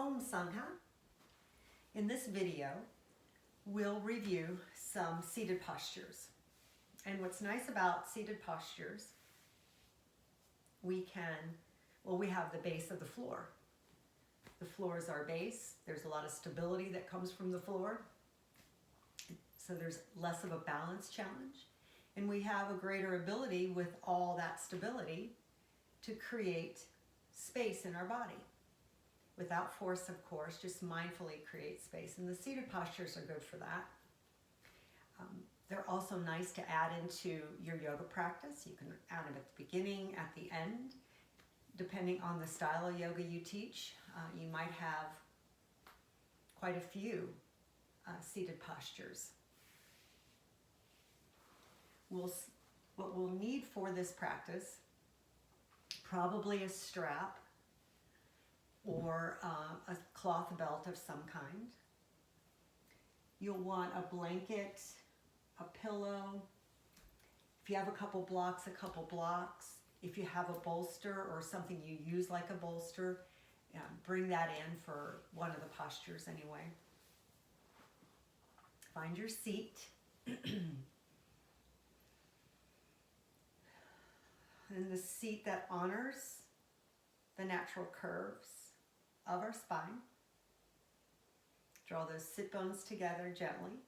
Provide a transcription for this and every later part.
Om Sangha. In this video, we'll review some seated postures. And what's nice about seated postures, we have the base of the floor. The floor is our base. There's a lot of stability that comes from the floor. So there's less of a balance challenge. And we have a greater ability with all that stability to create space in our body. Without force, of course, just mindfully create space. And the seated postures are good for that. They're also nice to add into your yoga practice. You can add them at the beginning, at the end. Depending on the style of yoga you teach, you might have quite a few seated postures. What we'll need for this practice, probably a strap or a cloth belt of some kind. You'll want a blanket, a pillow. If you have a couple blocks. If you have a bolster or something you use like a bolster, bring that in for one of the postures anyway. Find your seat. And the seat that honors the natural curves of our spine. Draw those sit bones together gently.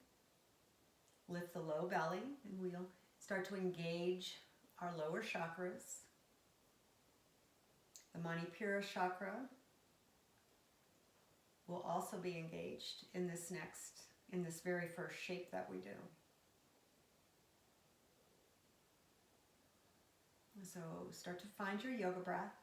Lift the low belly, and we'll start to engage our lower chakras. The Manipura chakra will also be engaged in this very first shape that we do. So start to find your yoga breath.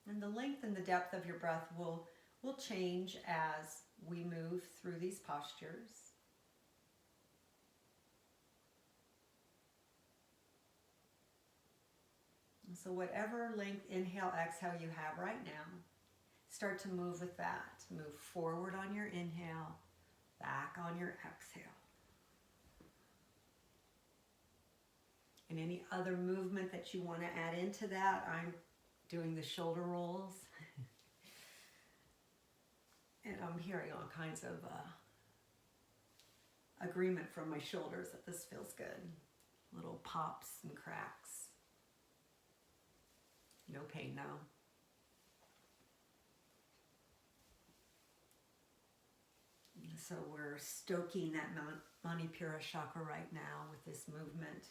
And the length and the depth of your breath will change as we move through these postures. And so whatever length inhale, exhale you have right now, start to move with that. Move forward on your inhale, back on your exhale. And any other movement that you want to add into that, I'm doing the shoulder rolls. And I'm hearing all kinds of agreement from my shoulders that this feels good. Little pops and cracks. No pain now. So we're stoking that Manipura chakra right now with this movement.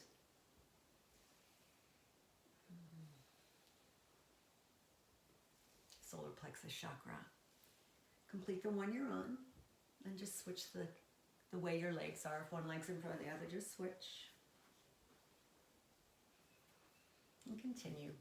Solar plexus chakra. Complete the one you're on, and just switch the way your legs are. If one leg's in front of the other, just switch. And continue.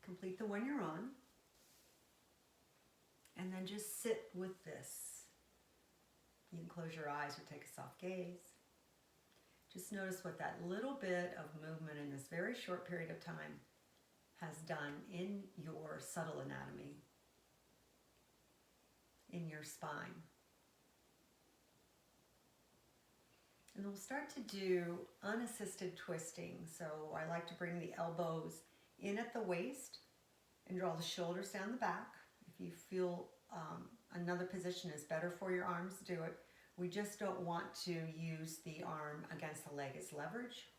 Complete the one you're on, and then just sit with this. You can close your eyes or take a soft gaze. Just notice what that little bit of movement in this very short period of time has done in your subtle anatomy, in your spine. And we'll start to do unassisted twisting. So I like to bring the elbows in at the waist and draw the shoulders down the back. If you feel another position is better for your arms, do it. We just don't want to use the arm against the leg as leverage.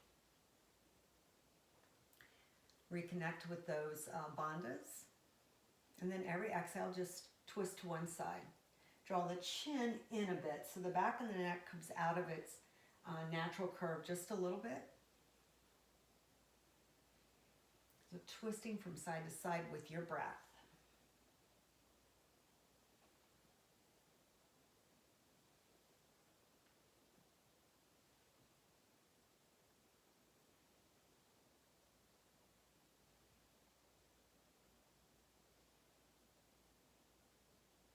Reconnect with those bandhas. And then every exhale, just twist to one side. Draw the chin in a bit so the back of the neck comes out of its natural curve just a little bit. So twisting from side to side with your breath.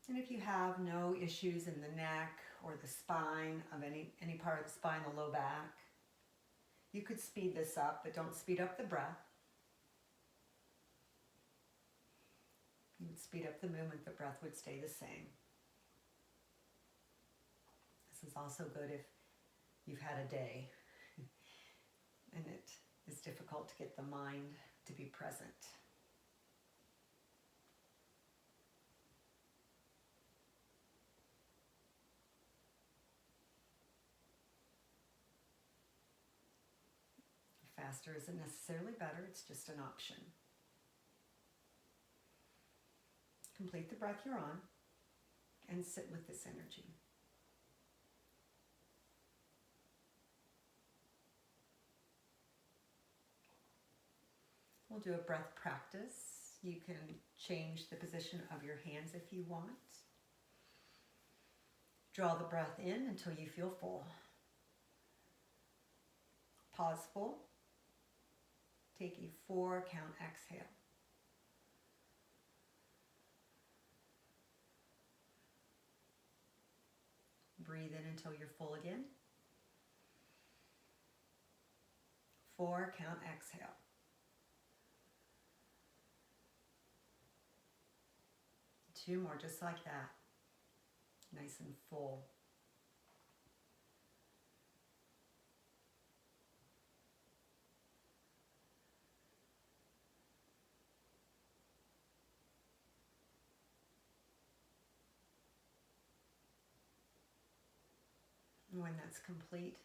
And if you have no issues in the neck or the spine of any part of the spine, the low back, you could speed this up, but don't speed up the breath. You would speed up the movement, the breath would stay the same. This is also good if you've had a day and it is difficult to get the mind to be present. Faster isn't necessarily better, it's just an option. Complete the breath you're on and sit with this energy. We'll do a breath practice. You can change the position of your hands if you want. Draw the breath in until you feel full. Pause full. Take a 4 count exhale. Breathe in until you're full again. 4 count exhale. Two more just like that. Nice and full. And when that's complete,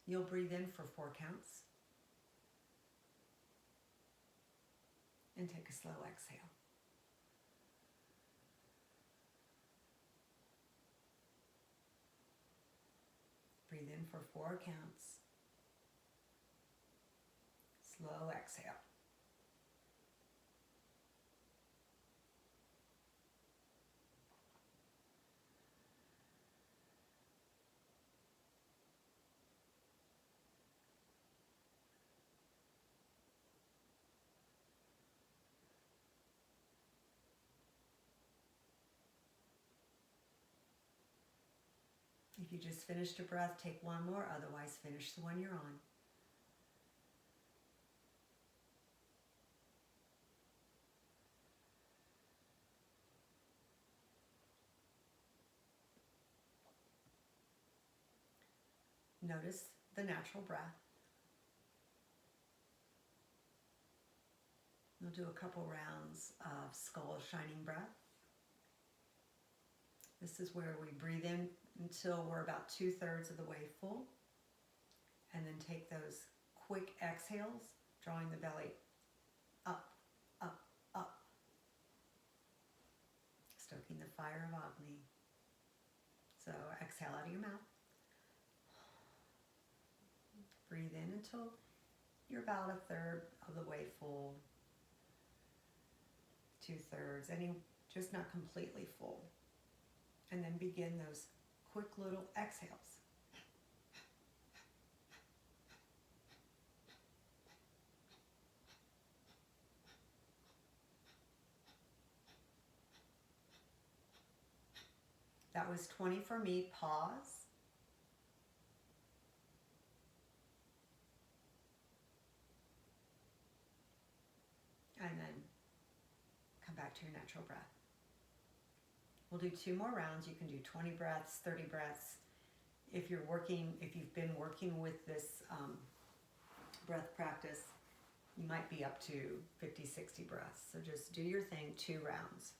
you'll breathe in for 4 counts and take a slow exhale. Breathe in for 4 counts. Slow exhale. If you just finished a breath, take one more, otherwise finish the one you're on. Notice the natural breath. We'll do a couple rounds of skull shining breath. This is where we breathe in until we're about 2/3 of the way full, and then take those quick exhales, drawing the belly up, up, up, stoking the fire of Agni. So exhale out of your mouth. Breathe in until you're about 1/3 of the way full, 2/3, just not completely full. And then begin those quick little exhales. That was 20 for me. Pause. And then come back to your natural breath. We'll do 2 more rounds. You can do 20 breaths, 30 breaths. If you've been working with this breath practice, you might be up to 50, 60 breaths. So just do your thing, 2 rounds.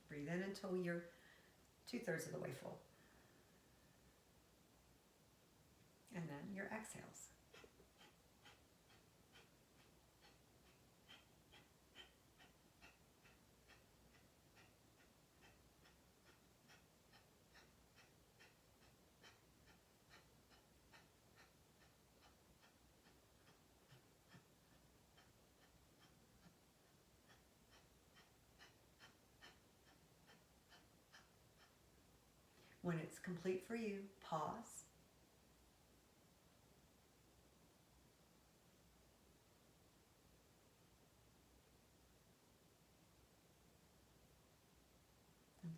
Breathe in until you're 2/3 of the way full. And then your exhales. When it's complete for you, pause.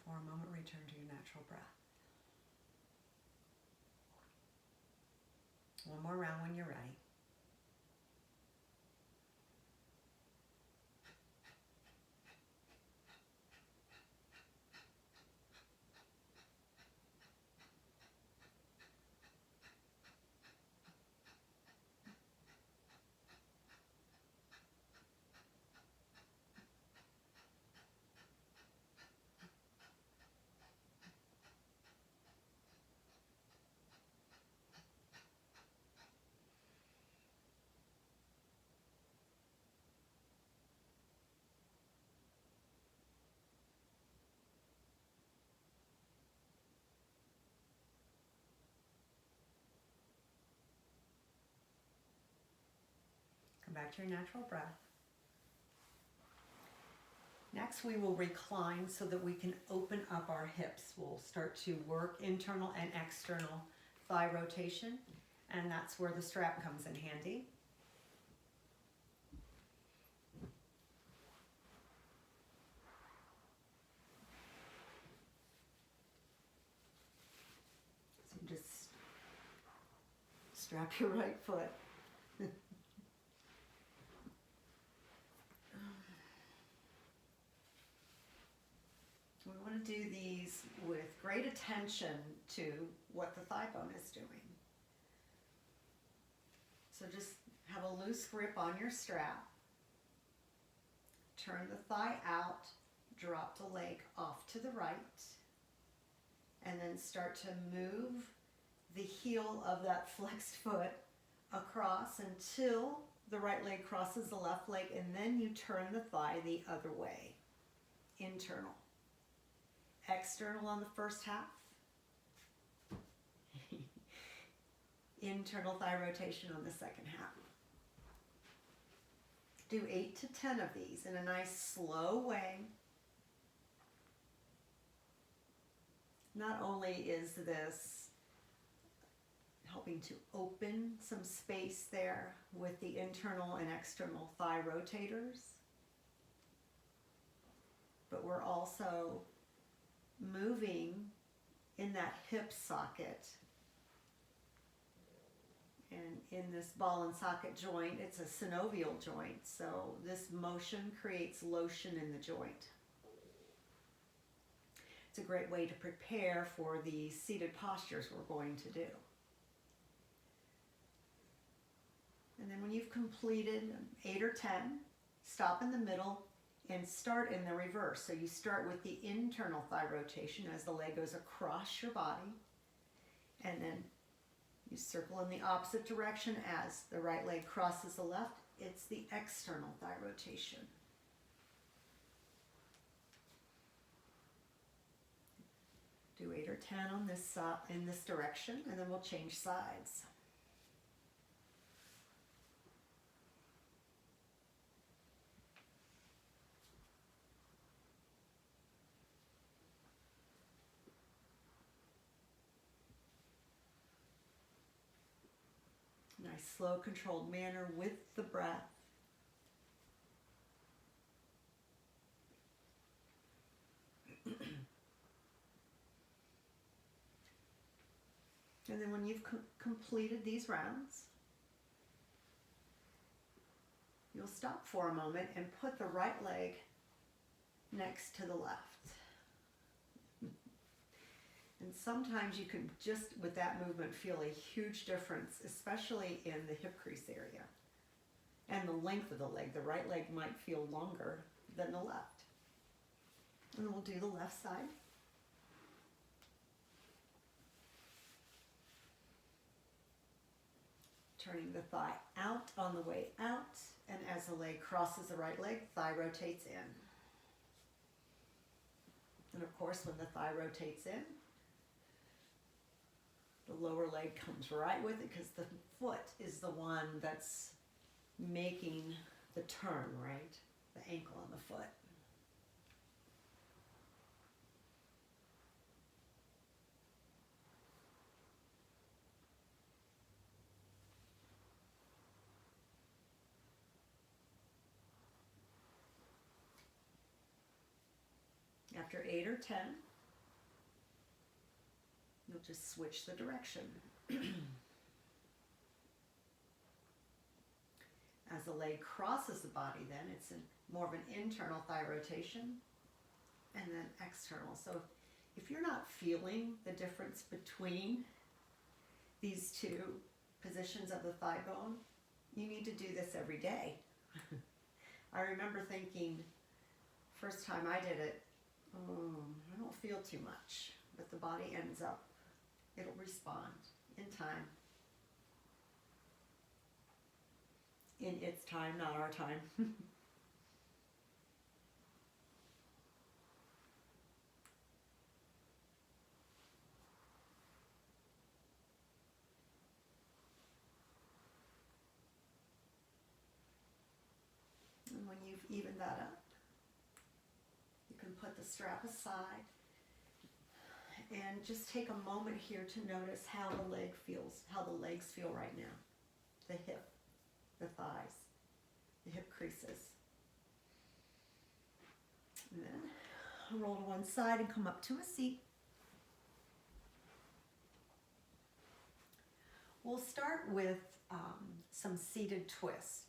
For a moment, return to your natural breath. One more round when you're ready. Come back to your natural breath. Next, we will recline so that we can open up our hips. We'll start to work internal and external thigh rotation, and that's where the strap comes in handy. So just strap your right foot. We want to do these with great attention to what the thigh bone is doing. So just have a loose grip on your strap. Turn the thigh out, drop the leg off to the right, and then start to move the heel of that flexed foot across until the right leg crosses the left leg, and then you turn the thigh the other way. Internal. External on the first half. Internal thigh rotation on the second half. Do 8 to 10 of these in a nice slow way. Not only is this helping to open some space there with the internal and external thigh rotators, but we're also moving in that hip socket. And in this ball and socket joint, it's a synovial joint, so this motion creates lotion in the joint. It's a great way to prepare for the seated postures we're going to do. And then when you've completed 8 or 10, stop in the middle and start in the reverse. So you start with the internal thigh rotation as the leg goes across your body, and then you circle in the opposite direction as the right leg crosses the left. It's the external thigh rotation. Do 8 or 10 on this in this direction, and then we'll change sides. Nice, slow, controlled manner with the breath. And then when you've completed these rounds, you'll stop for a moment and put the right leg next to the left. And sometimes you can just, with that movement, feel a huge difference, especially in the hip crease area and the length of the leg. The right leg might feel longer than the left. And then we'll do the left side. Turning the thigh out on the way out, and as the leg crosses the right leg, thigh rotates in. And of course, when the thigh rotates in, the lower leg comes right with it, because the foot is the one that's making the turn, right? The ankle on the foot. After 8 or 10, You'll just switch the direction. As the leg crosses the body, then it's more of an internal thigh rotation and then external. So if you're not feeling the difference between these two positions of the thigh bone, you need to do this every day. I remember thinking, first time I did it, I don't feel too much, but the body ends up, it'll respond in time. In its time, not our time. And when you've evened that up, you can put the strap aside and just take a moment here to notice how the leg feels, how the legs feel right now. The hip, the thighs, the hip creases. And then roll to one side and come up to a seat. We'll start with some seated twists.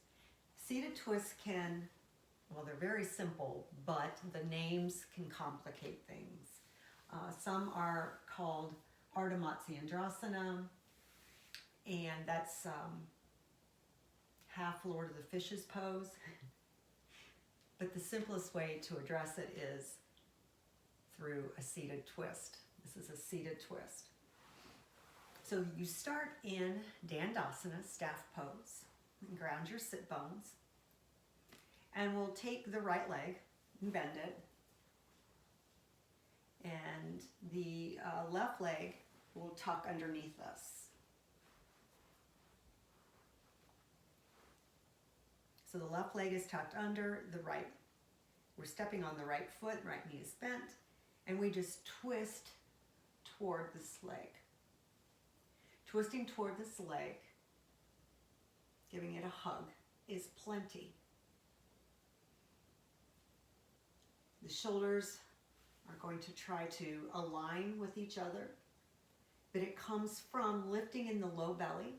Seated twists can, well, they're very simple, but the names can complicate things. Some are called Ardha Matsyendrasana, and that's half Lord of the Fishes pose. But the simplest way to address it is through a seated twist. This is a seated twist. So you start in Dandasana, staff pose, and ground your sit bones. And we'll take the right leg and bend it. And the left leg will tuck underneath us. So the left leg is tucked under, the right, we're stepping on the right foot, right knee is bent, and we just twist toward this leg. Twisting toward this leg, giving it a hug, is plenty. The shoulders are going to try to align with each other, but it comes from lifting in the low belly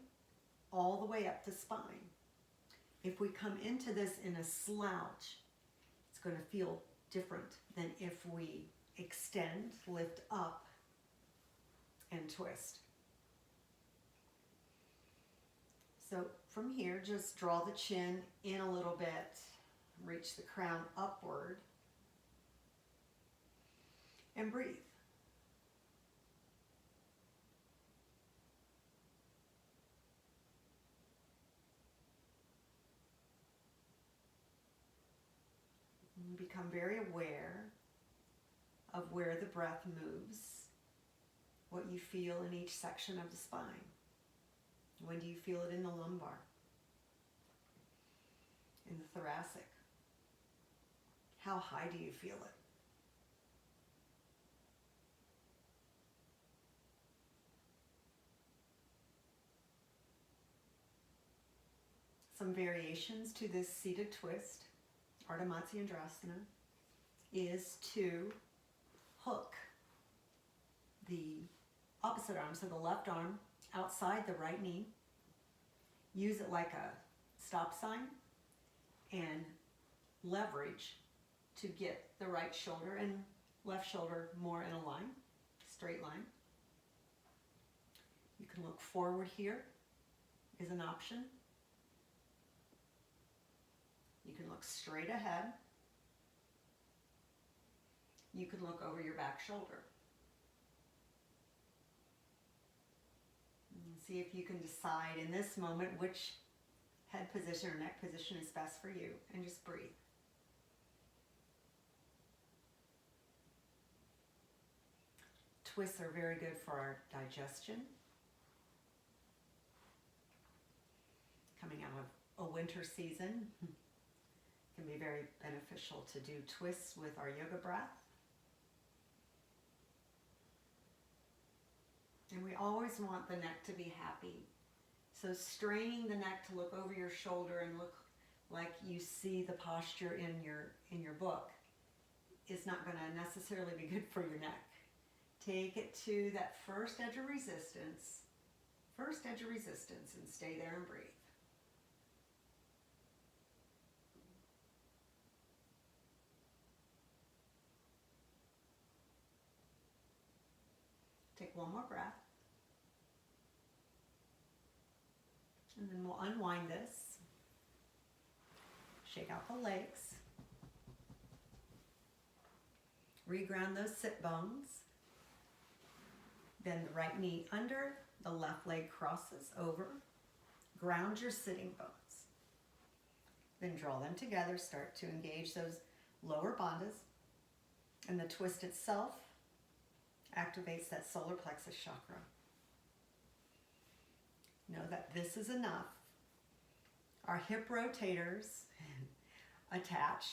all the way up the spine. If we come into this in a slouch, it's going to feel different than if we extend, lift up, and twist. So from here, just draw the chin in a little bit, reach the crown upward, and breathe. And become very aware of where the breath moves, what you feel in each section of the spine. When do you feel it in the lumbar? In the thoracic? How high do you feel it? Some variations to this seated twist, Ardha Matsyendrasana, is to hook the opposite arm, so the left arm, outside the right knee. Use it like a stop sign and leverage to get the right shoulder and left shoulder more in a line, straight line. You can look forward here is an option. You can look straight ahead. You can look over your back shoulder. And see if you can decide in this moment which head position or neck position is best for you, and just breathe. Twists are very good for our digestion. Coming out of a winter season, can be very beneficial to do twists with our yoga breath. And we always want the neck to be happy. So straining the neck to look over your shoulder and look like you see the posture in your book is not going to necessarily be good for your neck. Take it to that first edge of resistance. First edge of resistance, and stay there and breathe. Take one more breath. And then we'll unwind this. Shake out the legs. Reground those sit bones. Bend the right knee under, the left leg crosses over. Ground your sitting bones. Then draw them together, start to engage those lower bandhas. And the twist itself activates that solar plexus chakra. Know that this is enough. Our hip rotators attach,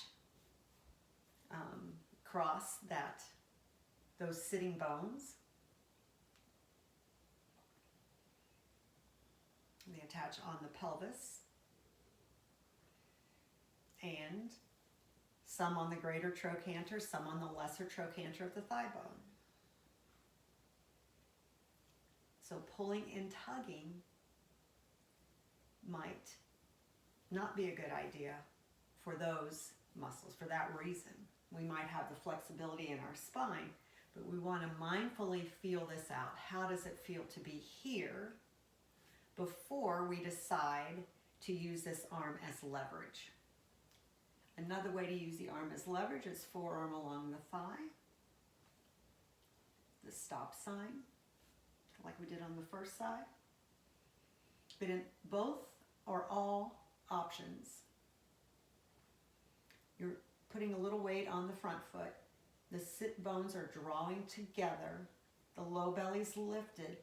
cross those sitting bones. They attach on the pelvis and some on the greater trochanter, some on the lesser trochanter of the thigh bone. So pulling and tugging might not be a good idea for those muscles. For that reason, we might have the flexibility in our spine, but we want to mindfully feel this out. How does it feel to be here before we decide to use this arm as leverage? Another way to use the arm as leverage is forearm along the thigh, the stop sign, like we did on the first side. But in both or all options, you're putting a little weight on the front foot. The sit bones are drawing together, the low belly's lifted,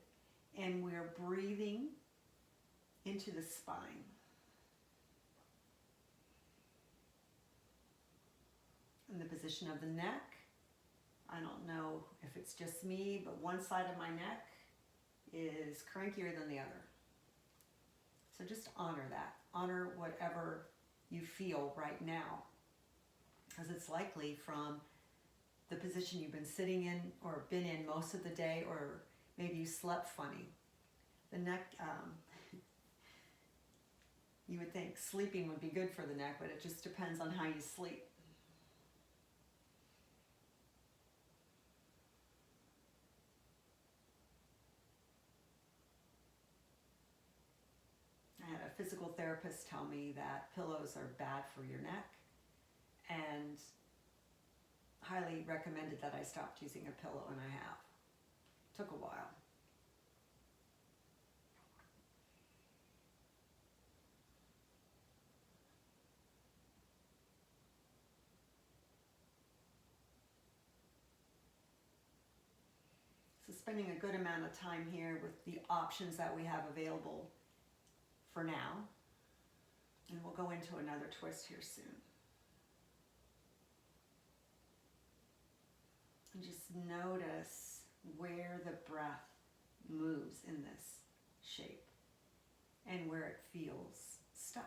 and we're breathing into the spine. In the position of the neck, I don't know if it's just me, but one side of my neck is crankier than the other. So just honor that. Honor whatever you feel right now, because it's likely from the position you've been sitting in or been in most of the day, or maybe you slept funny. The neck, you would think sleeping would be good for the neck, but it just depends on how you sleep. I had a physical therapist tell me that pillows are bad for your neck, and highly recommended that I stopped using a pillow, and I have. Took a while. So spending a good amount of time here with the options that we have available for now. And we'll go into another twist here soon. And just notice where the breath moves in this shape and where it feels stuck.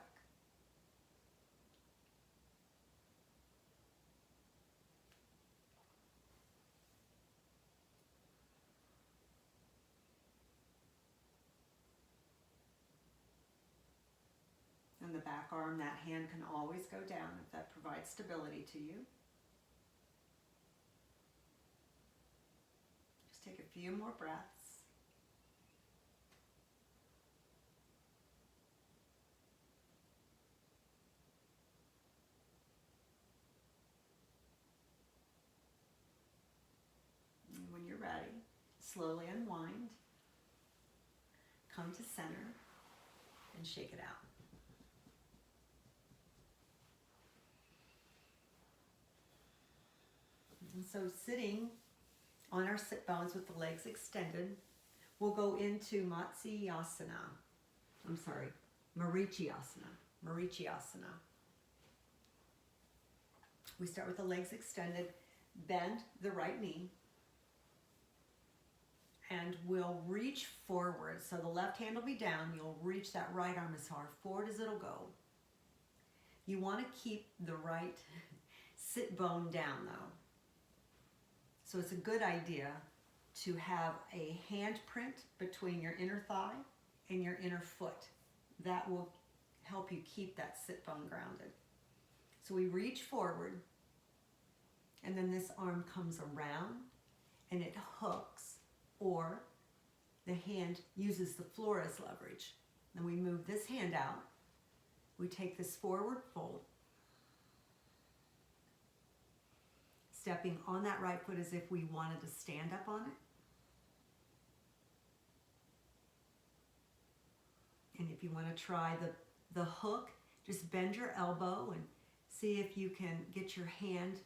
And the back arm, that hand can always go down if that provides stability to you. Just take a few more breaths. And when you're ready, slowly unwind, come to center, and shake it out. And so sitting on our sit bones with the legs extended, we'll go into Marichiasana. Marichiasana. We start with the legs extended, bend the right knee, and we'll reach forward. So the left hand will be down, you'll reach that right arm as far forward as it'll go. You want to keep the right sit bone down though. So it's a good idea to have a handprint between your inner thigh and your inner foot. That will help you keep that sit bone grounded. So we reach forward, and then this arm comes around and it hooks, or the hand uses the floor as leverage. Then we move this hand out. We take this forward fold, stepping on that right foot as if we wanted to stand up on it. And if you want to try the hook, just bend your elbow and see if you can get your hand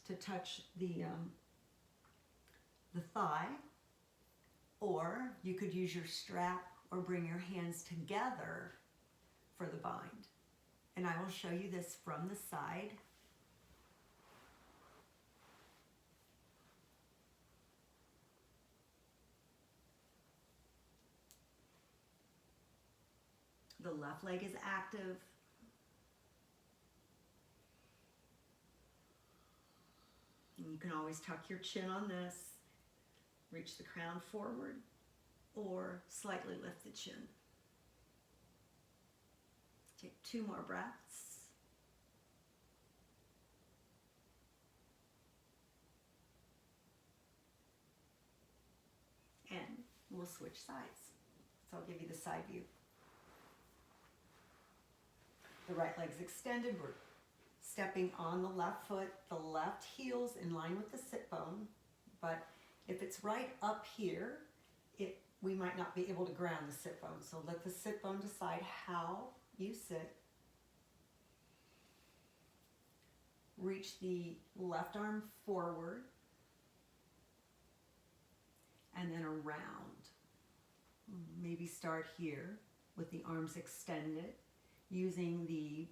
to touch the thigh, or you could use your strap or bring your hands together for the bind. And I will show you this from the side. The left leg is active. And you can always tuck your chin on this, reach the crown forward, or slightly lift the chin. Take 2 more breaths. And we'll switch sides. So I'll give you the side view. The right leg's extended. We're stepping on the left foot. The left heel's in line with the sit bone. But if it's right up here, we might not be able to ground the sit bone. So let the sit bone decide how you sit. Reach the left arm forward and then around. Maybe start here with the arms extended, using the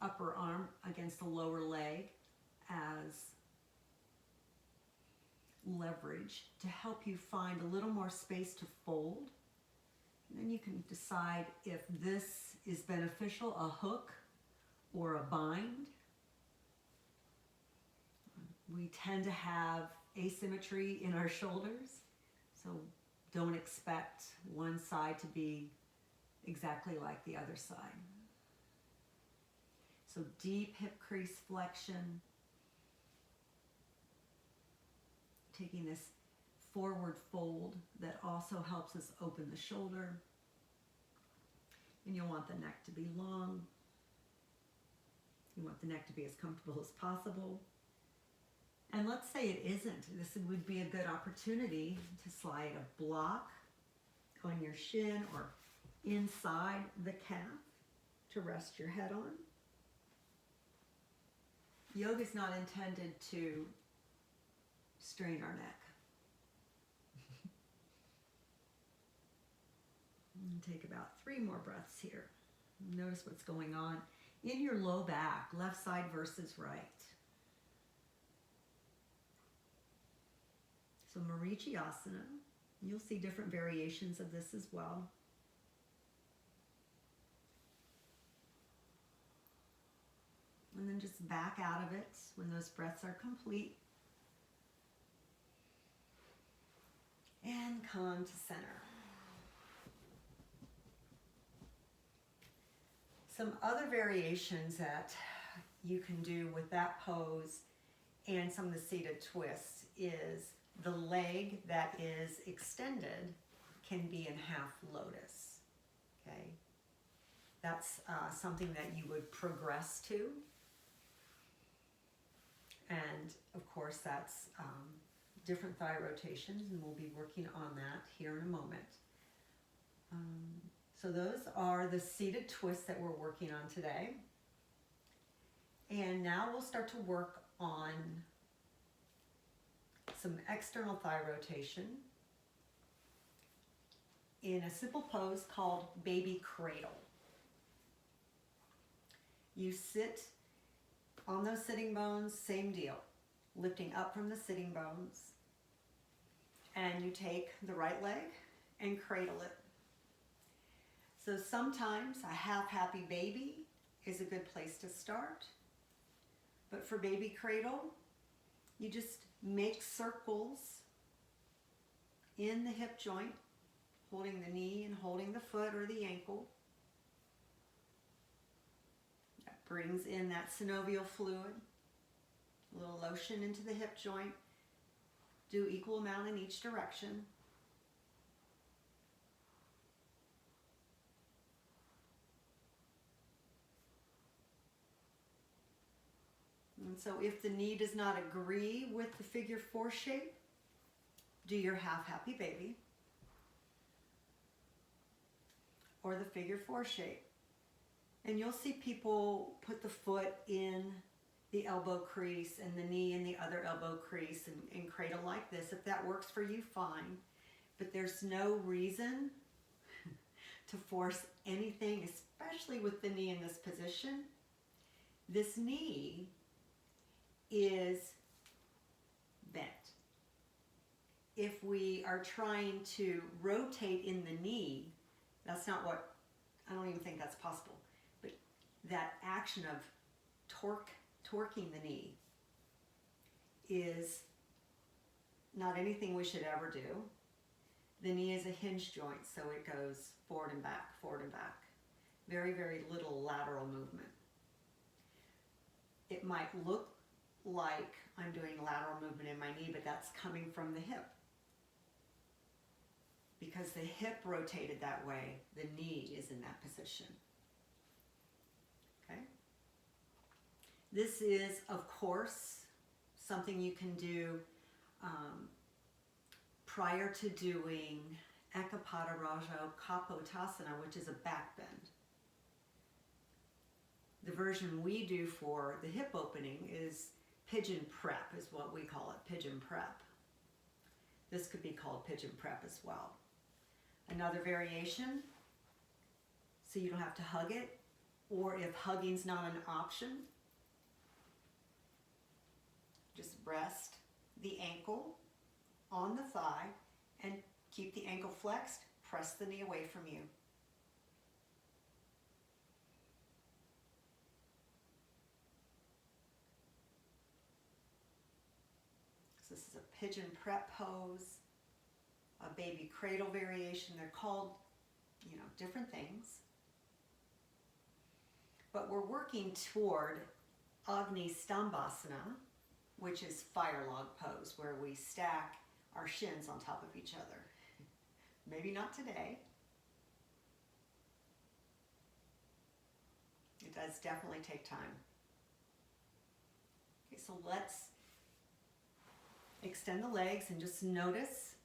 upper arm against the lower leg as leverage to help you find a little more space to fold. And then you can decide if this is beneficial, a hook or a bind. We tend to have asymmetry in our shoulders, so don't expect one side to be exactly like the other side. So deep hip crease flexion, taking this forward fold that also helps us open the shoulder. And you'll want the neck to be long. You want the neck to be as comfortable as possible. And let's say it isn't. This would be a good opportunity to slide a block on your shin or inside the calf to rest your head on. Yoga is not intended to strain our neck. And take about 3 more breaths here. Notice what's going on in your low back, left side versus right. So Marichiasana, you'll see different variations of this as well. And then just back out of it when those breaths are complete. And come to center. Some other variations that you can do with that pose and some of the seated twists is the leg that is extended can be in half lotus. Okay, that's something that you would progress to. And of course that's different thigh rotations, and we'll be working on that here in a moment. So those are the seated twists that we're working on today. And now we'll start to work on some external thigh rotation in a simple pose called baby cradle. You sit on those sitting bones, same deal, lifting up from the sitting bones, and you take the right leg and cradle it. So sometimes a half happy baby is a good place to start, but for baby cradle, you just make circles in the hip joint, holding the knee and holding the foot or the ankle. That brings in that synovial fluid. A little lotion into the hip joint. Do equal amount in each direction. And so if the knee does not agree with the figure 4 shape, do your half happy baby or the figure 4 shape. And you'll see people put the foot in the elbow crease and the knee in the other elbow crease and cradle like this. If that works for you, fine. But there's no reason to force anything, especially with the knee in this position. This knee is bent. If we are trying to rotate in the knee, that's not what, I don't even think that's possible. But that action of torquing the knee is not anything we should ever do. The knee is a hinge joint, so it goes forward and back, forward and back. Very, very little lateral movement. It might look like I'm doing lateral movement in my knee, but that's coming from the hip. Because the hip rotated that way, the knee is in that position. Okay? This is, of course, something you can do prior to doing Ekapada Raja Kapotasana, which is a back bend. The version we do for the hip opening is pigeon prep, is what we call it, pigeon prep. This could be called pigeon prep as well. Another variation, so you don't have to hug it, or if hugging's not an option, just rest the ankle on the thigh and keep the ankle flexed, press the knee away from you. So this is a pigeon prep pose, a baby cradle variation. They're called, different things. But we're working toward Agni Stambhasana, which is fire log pose, where we stack our shins on top of each other. Maybe not today. It does definitely take time. Okay, so let's extend the legs and just notice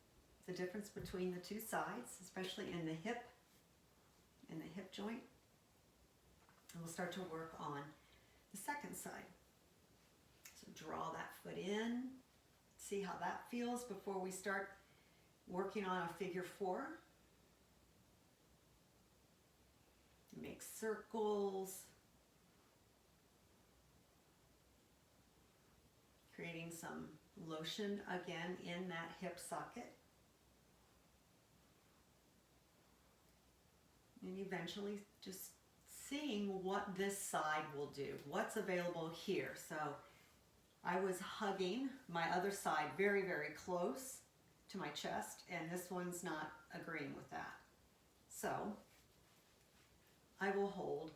the difference between the two sides, especially in the hip joint. And we'll start to work on the second side. So draw that foot in, see how that feels before we start working on a figure 4. Make circles, creating some lotion again in that hip socket. And eventually just seeing what this side will do, what's available here. So I was hugging my other side very, very close to my chest, and this one's not agreeing with that. So I will hold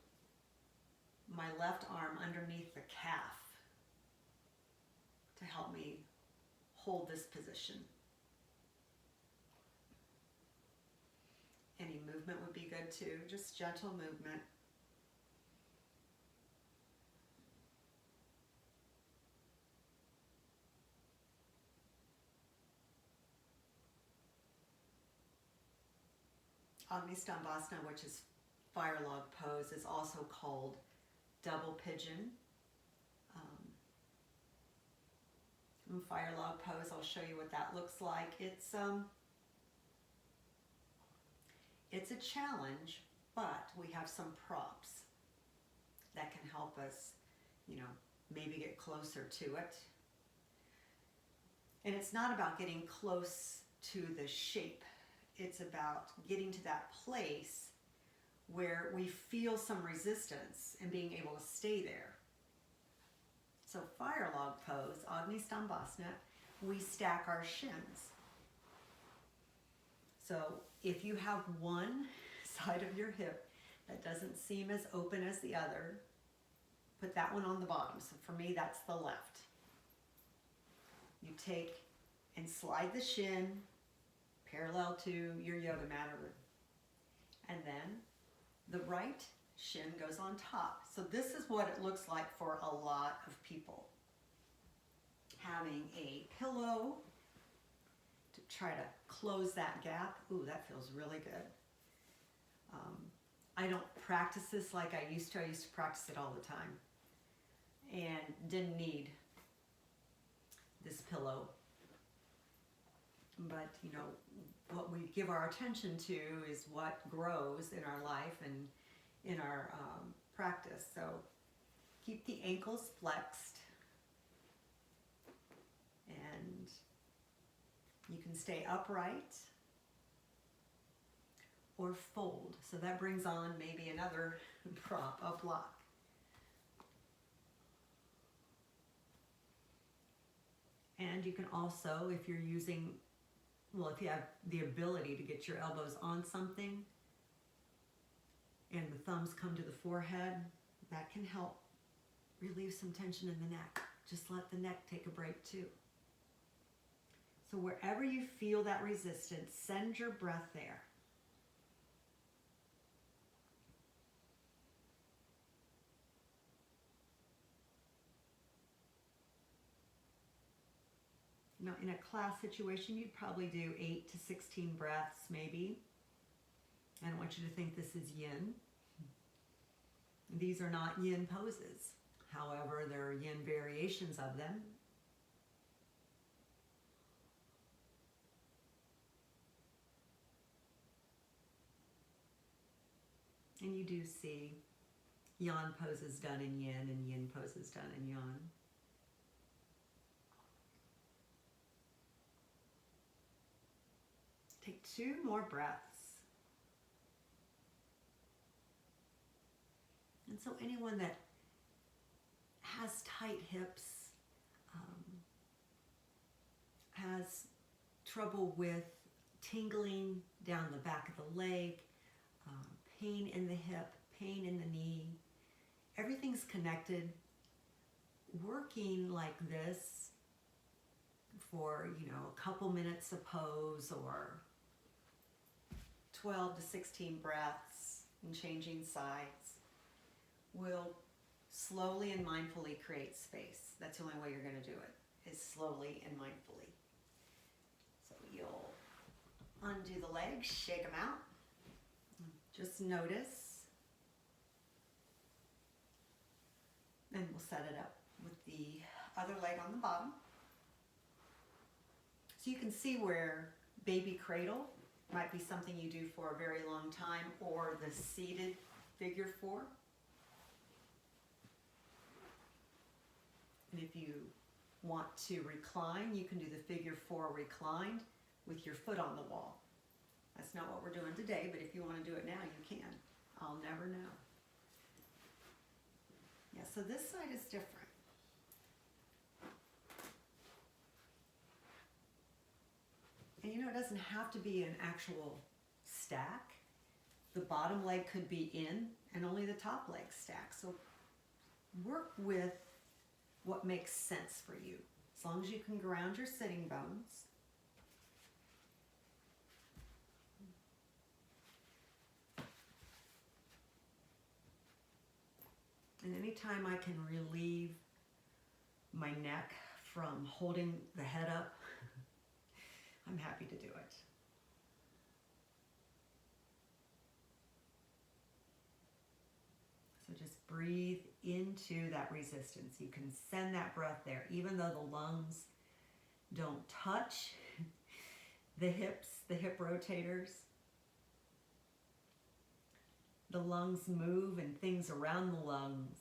my left arm underneath the calf to help me hold this position. Any movement would be good too, just gentle movement. Agni Stambhasana, which is fire log pose, is also called double pigeon. Fire log pose, I'll show you what that looks like. It's a challenge, but we have some props that can help us, maybe get closer to it. And it's not about getting close to the shape. It's about getting to that place where we feel some resistance and being able to stay there. So fire log pose, Agni Stambhasana, we stack our shins. So if you have one side of your hip that doesn't seem as open as the other, put that one on the bottom. So for me, that's the left. You take and slide the shin parallel to your yoga mat, and then the right shin goes on top. So this is what it looks like for a lot of people. Having a pillow to try to close that gap. Ooh, that feels really good. I don't practice this like I used to. I used to practice it all the time and didn't need this pillow. But you know, what we give our attention to is what grows in our life and in our practice. So keep the ankles flexed, and you can stay upright or fold. So that brings on maybe another prop, a block. And you can also, if you're using, well, if you have the ability to get your elbows on something and the thumbs come to the forehead, that can help relieve some tension in the neck. Just let the neck take a break too. So wherever you feel that resistance, send your breath there. Now, in a class situation, you'd probably do 8 to 16 breaths, maybe. I don't want you to think this is yin. These are not yin poses. However, there are yin variations of them. And you do see yan poses done in yin and yin poses done in yang. Take 2 more breaths. And so anyone that has tight hips, has trouble with tingling down the back of the leg, pain in the hip, pain in the knee, everything's connected. Working like this for, you know, a couple minutes a pose, or 12 to 16 breaths and changing sides, will slowly and mindfully create space. That's the only way you're going to do it, is slowly and mindfully. So you'll undo the legs, shake them out. Just notice. Then we'll set it up with the other leg on the bottom. So you can see where baby cradle might be something you do for a very long time, or the seated figure 4. And if you want to recline, you can do the figure 4 reclined with your foot on the wall. That's not what we're doing today, but if you want to do it now, you can. I'll never know. Yeah, so this side is different. And you know, it doesn't have to be an actual stack. The bottom leg could be in and only the top leg stack. So work with what makes sense for you. As long as you can ground your sitting bones. And anytime I can relieve my neck from holding the head up, I'm happy to do it. So just breathe into that resistance. You can send that breath there, even though the lungs don't touch the hips, the hip rotators. The lungs move, and things around the lungs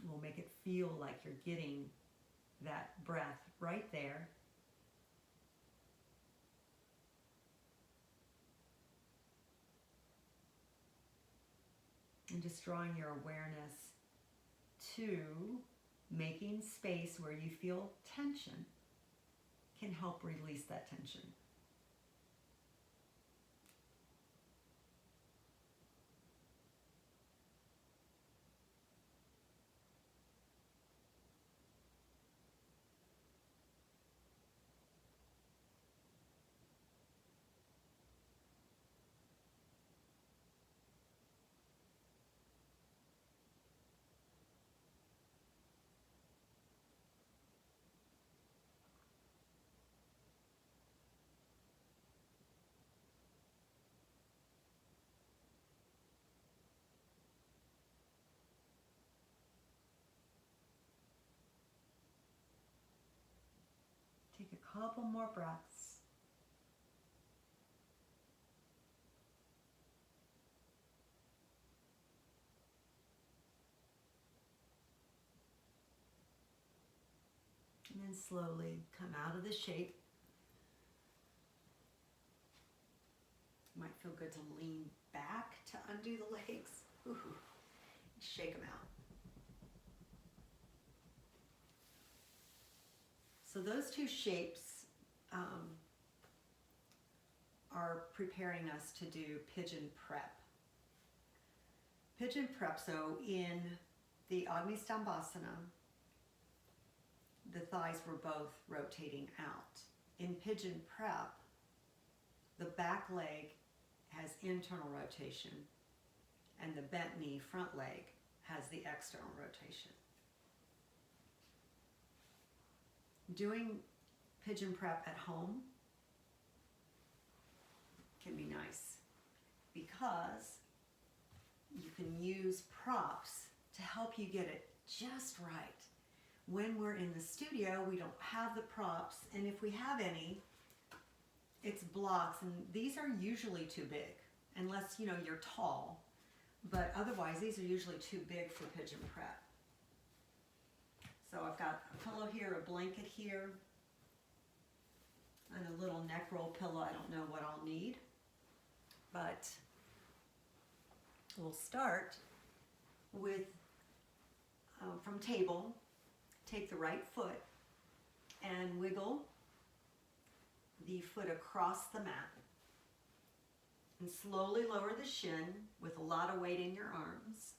will make it feel like you're getting that breath right there. And just drawing your awareness to making space where you feel tension can help release that tension. couple more breaths. And then slowly come out of the shape. Might feel good to lean back to undo the legs. Ooh, shake them out. So those two shapes are preparing us to do pigeon prep. Pigeon prep, so in the Agni Stambhasana, the thighs were both rotating out. In pigeon prep, the back leg has internal rotation and the bent knee front leg has the external rotation. Doing pigeon prep at home can be nice because you can use props to help you get it just right. When we're in the studio, we don't have the props, and if we have any, it's blocks, and these are usually too big, unless you're tall, but otherwise these are usually too big for pigeon prep. So I've got a pillow here, a blanket here, and a little neck roll pillow. I don't know what I'll need, but we'll start with, from table, take the right foot and wiggle the foot across the mat. And slowly lower the shin with a lot of weight in your arms.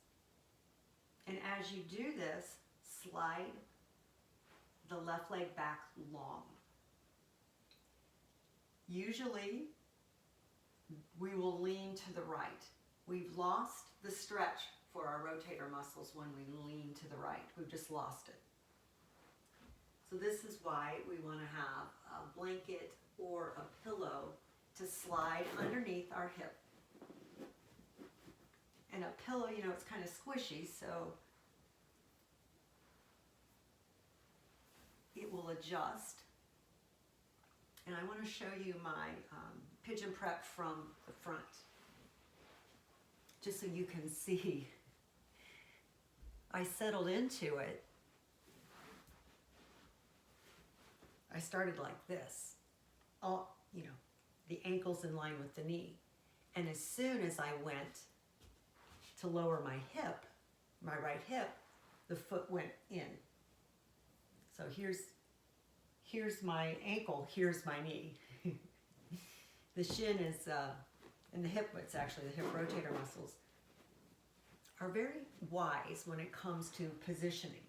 And as you do this, slide the left leg back long. Usually, we will lean to the right. We've lost the stretch for our rotator muscles when we lean to the right. We've just lost it. So this is why we want to have a blanket or a pillow to slide underneath our hip. And a pillow, it's kind of squishy, so it will adjust. And I want to show you my pigeon prep from the front, just so you can see. I settled into it. I started like this, the ankles in line with the knee. And as soon as I went to lower my hip, my right hip, the foot went in. So here's my ankle, here's my knee. The shin is, and the hip, it's actually the hip rotator muscles, are very wise when it comes to positioning.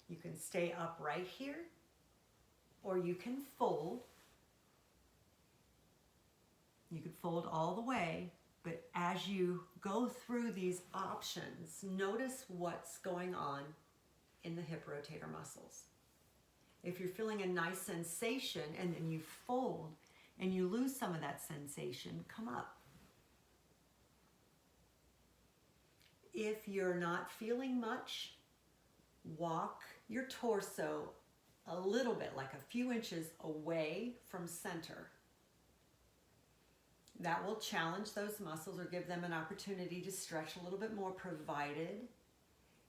You can stay upright here, or you can fold. You could fold all the way, but as you go through these options, notice what's going on in the hip rotator muscles. If you're feeling a nice sensation and then you fold and you lose some of that sensation, come up. If you're not feeling much, walk your torso a little bit, like a few inches away from center. That will challenge those muscles or give them an opportunity to stretch a little bit more, provided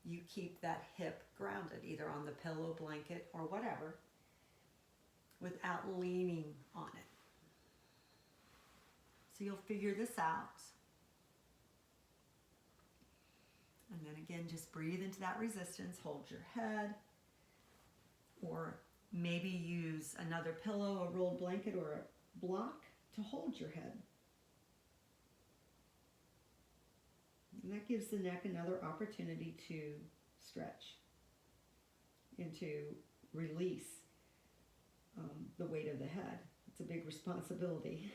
you keep that hip grounded, either on the pillow, blanket, or whatever, without leaning on it. So you'll figure this out. And then again, just breathe into that resistance, hold your head, or maybe use another pillow, a rolled blanket, or a block to hold your head. And that gives the neck another opportunity to stretch and to release the weight of the head. It's a big responsibility.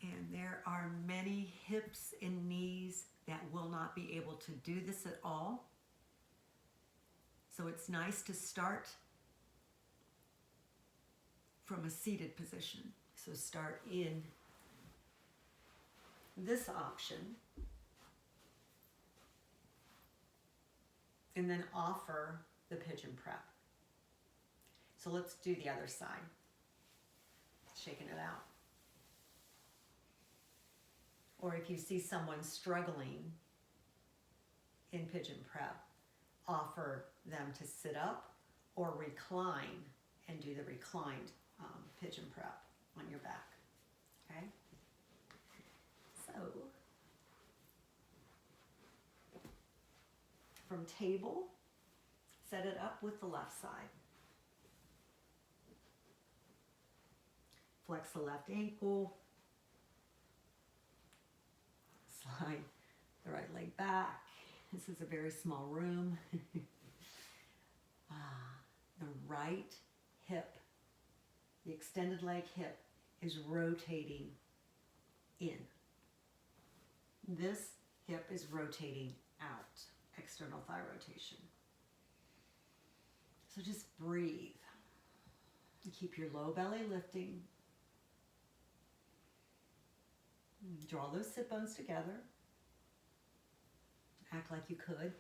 And there are many hips and knees that will not be able to do this at all. So it's nice to start from a seated position. So start in this option and then offer the pigeon prep. So let's do the other side. Shaking it out. Or if you see someone struggling in pigeon prep, offer them to sit up or recline and do the reclined pigeon prep on your back. Okay? So, from table, set it up with the left side. Flex the left ankle. Slide the right leg back. This is a very small room. The right hip, the extended leg hip, is rotating in. This hip is rotating out, external thigh rotation. So just breathe. Keep your low belly lifting. Draw those sit bones together. Act like you could.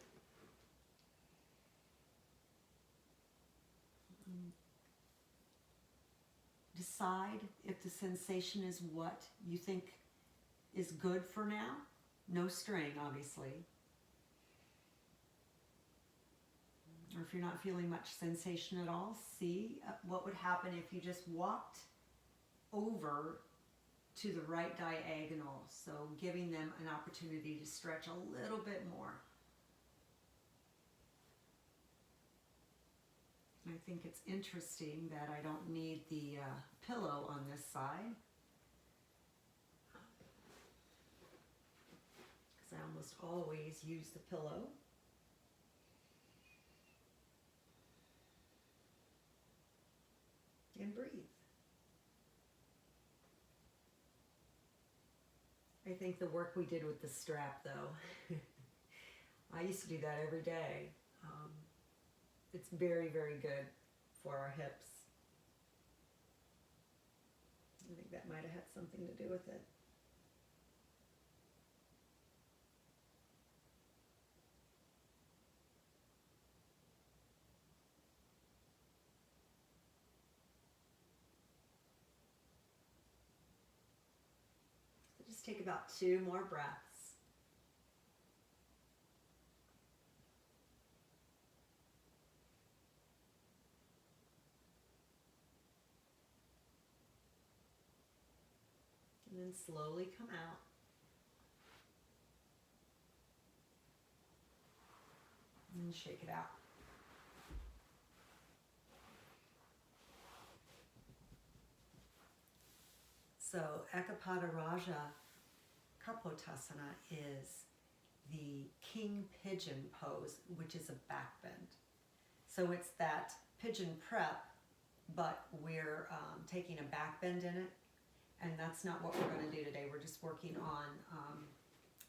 Decide if the sensation is what you think is good for now. No strain, obviously. Or if you're not feeling much sensation at all, see what would happen if you just walked over to the right diagonal. So giving them an opportunity to stretch a little bit more. I think it's interesting that I don't need the pillow on this side, because I almost always use the pillow. And breathe. I think the work we did with the strap, though, I used to do that every day. It's very, very good for our hips. I think that might have had something to do with it. So just take about 2 more breaths. And then slowly come out. And shake it out. So Ekapada Raja Kapottasana is the king pigeon pose, which is a back bend. So it's that pigeon prep, but we're taking a back bend in it. And that's not what we're going to do today. We're just working on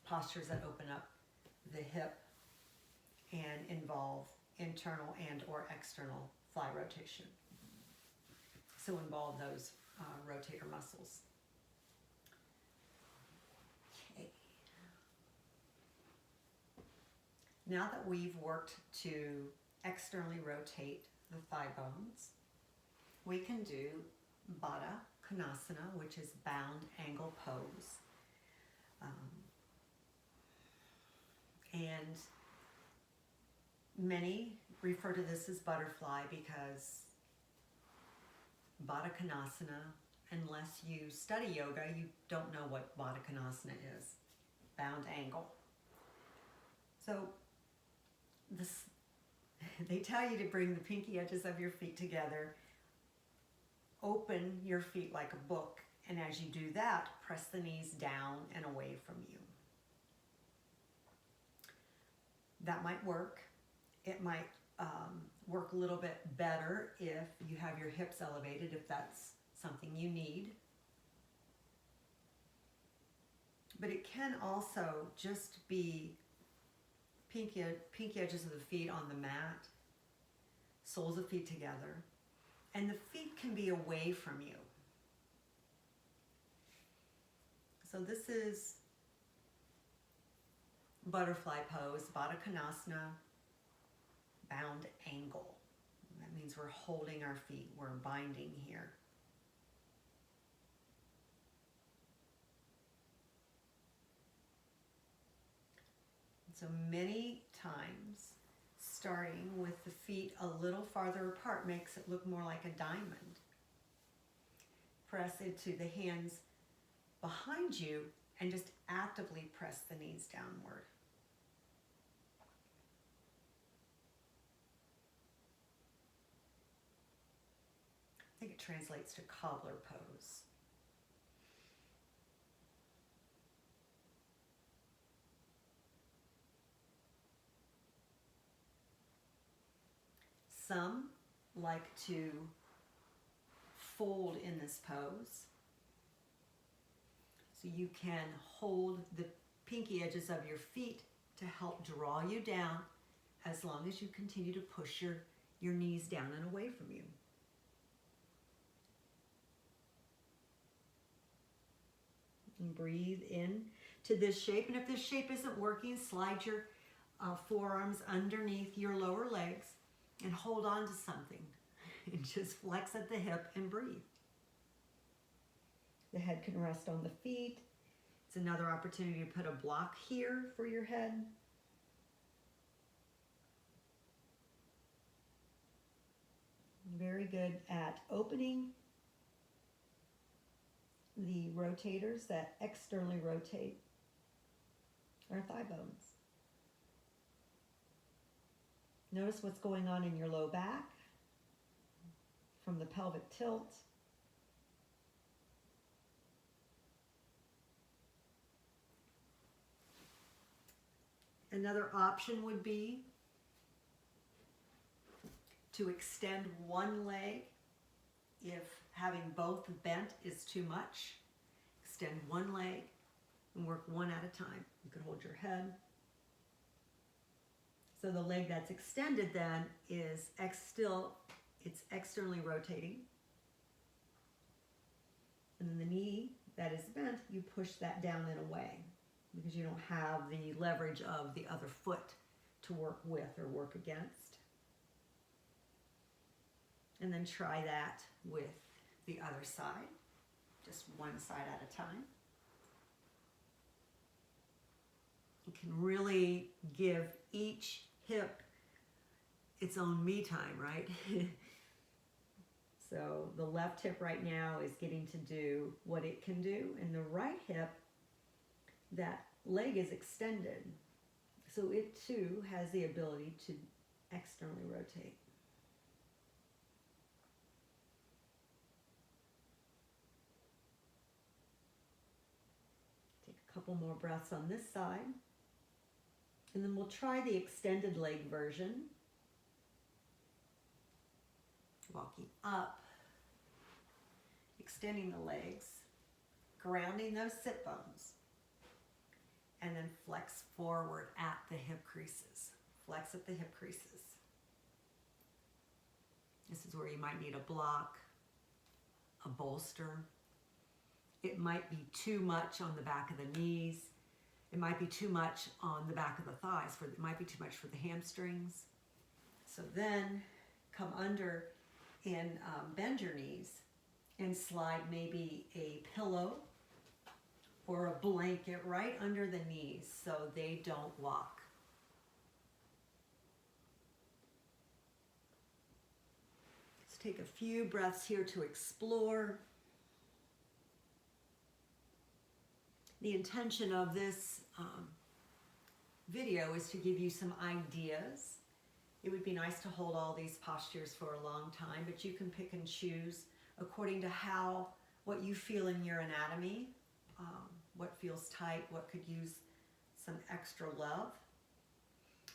postures that open up the hip and involve internal and or external thigh rotation. So involve those rotator muscles. Okay. Now that we've worked to externally rotate the thigh bones, we can do Baddha Konasana, which is bound angle pose. And many refer to this as butterfly because Baddha Konasana, unless you study yoga, you don't know what Baddha Konasana is. Bound angle. So this, they tell you to bring the pinky edges of your feet together. Open your feet like a book, and as you do that, press the knees down and away from you. That might work. It might work a little bit better if you have your hips elevated, if that's something you need. But it can also just be pinky edges of the feet on the mat, soles of feet together. and the feet can be away from you. So this is butterfly pose, Baddha Konasana, bound angle. That means we're holding our feet, we're binding here. So many times, starting with the feet a little farther apart makes it look more like a diamond. Press into the hands behind you and just actively press the knees downward. I think it translates to cobbler pose. Some like to fold in this pose. So you can hold the pinky edges of your feet to help draw you down as long as you continue to push your knees down and away from you. And breathe in to this shape. And if this shape isn't working, slide your forearms underneath your lower legs and hold on to something. And just flex at the hip and breathe. The head can rest on the feet. It's another opportunity to put a block here for your head. Very good at opening the rotators that externally rotate our thigh bones. Notice what's going on in your low back from the pelvic tilt. Another option would be to extend one leg. If having both bent is too much, extend one leg and work one at a time. You could hold your head. So the leg that's extended then is it's externally rotating. And then the knee that is bent, you push that down and away because you don't have the leverage of the other foot to work with or work against. And then try that with the other side, just one side at a time. You can really give each hip its own me time, right? So the left hip right now is getting to do what it can do, and the right hip, that leg is extended. So it too has the ability to externally rotate. Take a couple more breaths on this side. And then we'll try the extended leg version. Walking up, extending the legs, grounding those sit bones, and then flex forward at the hip creases. Flex at the hip creases. This is where you might need a block, a bolster. It might be too much on the back of the knees. It might be too much on the back of the thighs. It might be too much for the hamstrings. So then come under and bend your knees and slide maybe a pillow or a blanket right under the knees so they don't walk. Let's take a few breaths here to explore. The intention of this video is to give you some ideas. It would be nice to hold all these postures for a long time, but you can pick and choose according to what you feel in your anatomy, what feels tight, what could use some extra love,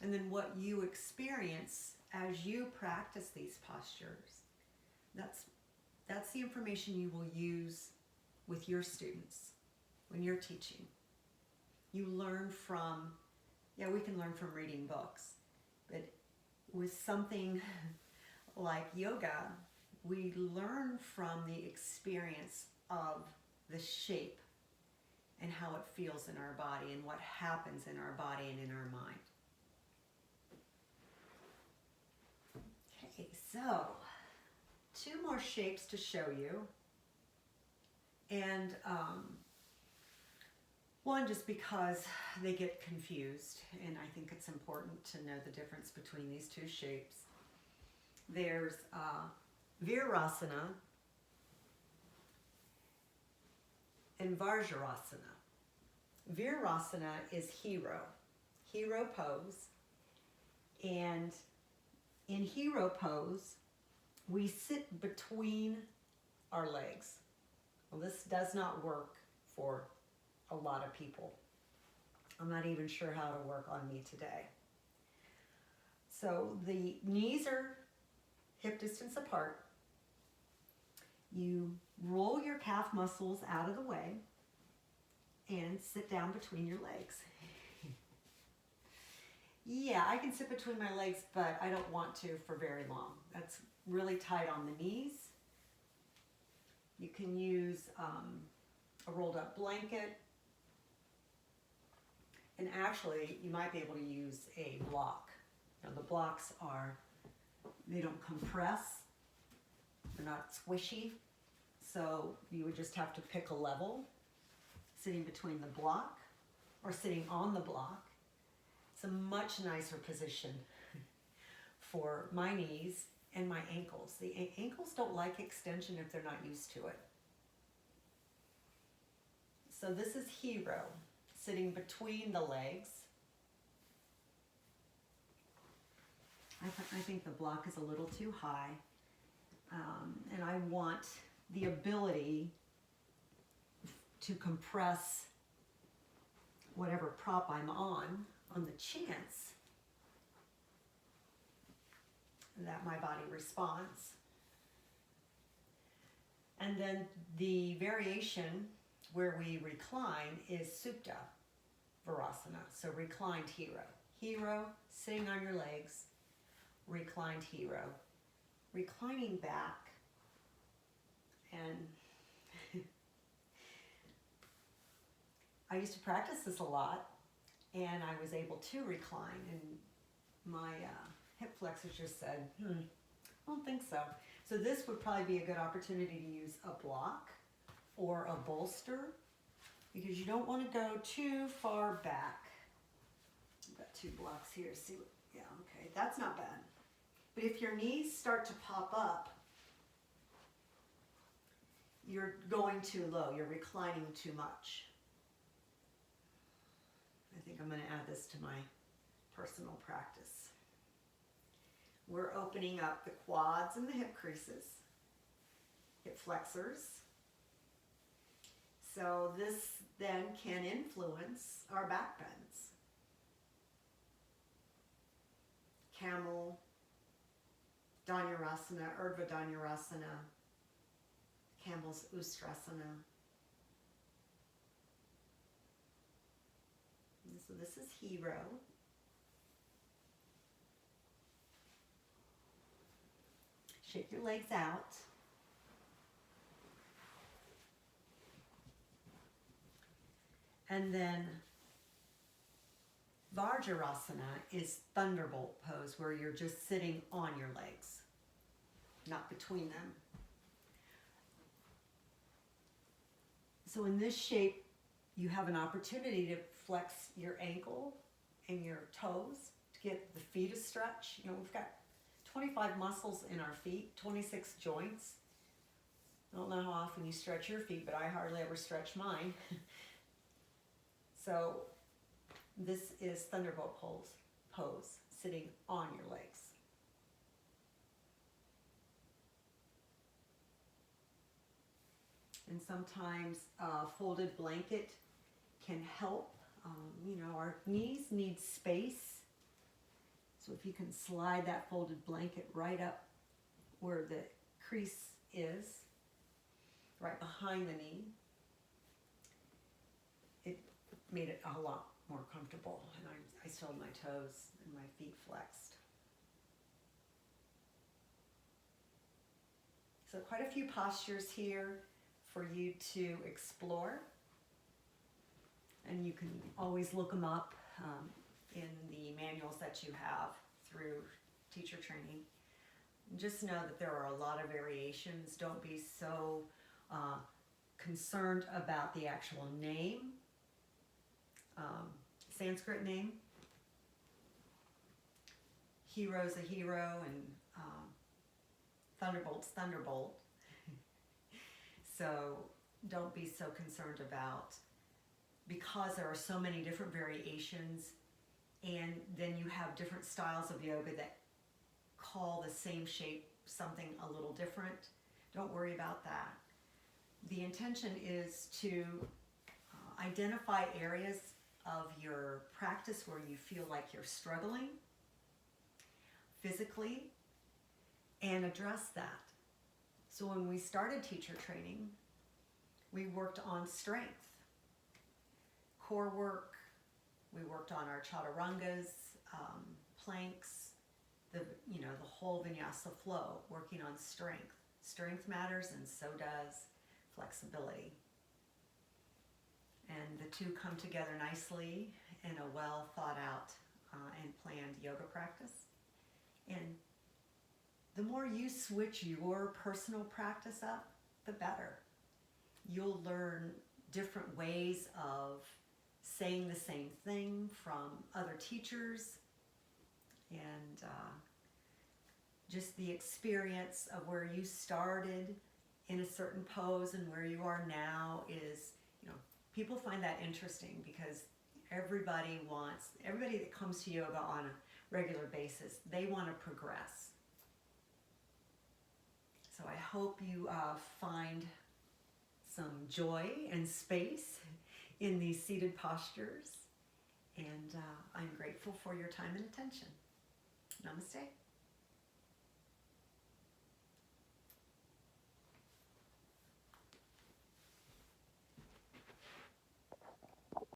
and then what you experience as you practice these postures. That's the information you will use with your students when you're teaching. You learn from, we can learn from reading books, but with something like yoga, we learn from the experience of the shape and how it feels in our body and what happens in our body and in our mind. Okay, so 2 more shapes to show you. And one just because they get confused, and I think it's important to know the difference between these 2 shapes. There's Virasana and Vajrasana. Virasana is hero pose. And in hero pose, we sit between our legs. Well, this does not work for a lot of people. I'm not even sure how it'll work on me today. So the knees are hip distance apart. You roll your calf muscles out of the way and sit down between your legs. Yeah, I can sit between my legs, but I don't want to for very long. That's really tight on the knees. You can use a rolled up blanket. And actually, you might be able to use a block. Now, the blocks they don't compress. They're not squishy. So you would just have to pick a level, sitting between the block or sitting on the block. It's a much nicer position for my knees and my ankles. The ankles don't like extension if they're not used to it. So this is hero, sitting between the legs. I think the block is a little too high, and I want the ability to compress whatever prop I'm on the chance that my body responds. And then the variation where we recline is Supta Virasana, so reclined hero. Hero, sitting on your legs, reclined hero. Reclining back, and I used to practice this a lot, and I was able to recline, and my hip flexors just said, I don't think so. So this would probably be a good opportunity to use a block or a bolster, because you don't want to go too far back. I've got 2 blocks here. See what, yeah, okay, that's not bad. But if your knees start to pop up, you're going too low. You're reclining too much. I think I'm going to add this to my personal practice. We're opening up the quads and the hip creases, hip flexors. So this then can influence our back bends. Camel, Dhanurasana, Urdhva Dhanurasana, Camel's Ustrasana. And so this is hero. Shake your legs out. And then Vajrasana is thunderbolt pose, where you're just sitting on your legs, not between them. So in this shape, you have an opportunity to flex your ankle and your toes to get the feet a stretch. You know, we've got 25 muscles in our feet, 26 joints. I don't know how often you stretch your feet, but I hardly ever stretch mine. So this is thunderbolt pose, sitting on your legs. And sometimes a folded blanket can help. You know, our knees need space. So if you can slide that folded blanket right up where the crease is, right behind the knee, it made it a lot more comfortable. And I still have my toes and my feet flexed. So quite a few postures here for you to explore. And you can always look them up in the manuals that you have through teacher training. Just know that there are a lot of variations. Don't be so concerned about the actual name, Sanskrit name. Hero's a hero and Thunderbolt's Thunderbolt. So don't be so concerned about, because there are so many different variations, and then you have different styles of yoga that call the same shape something a little different. Don't worry about that. The intention is to identify areas of your practice where you feel like you're struggling physically and address that. So when we started teacher training, we worked on strength, core work. We worked on our chaturangas, planks, the whole vinyasa flow, working on strength. Strength matters, and so does flexibility. And the two come together nicely in a well thought out and planned yoga practice. And the more you switch your personal practice up, the better. You'll learn different ways of saying the same thing from other teachers, and just the experience of where you started in a certain pose and where you are now is, people find that interesting, because everybody that comes to yoga on a regular basis, they want to progress. So I hope you find some joy and space in these seated postures, and I'm grateful for your time and attention. Namaste.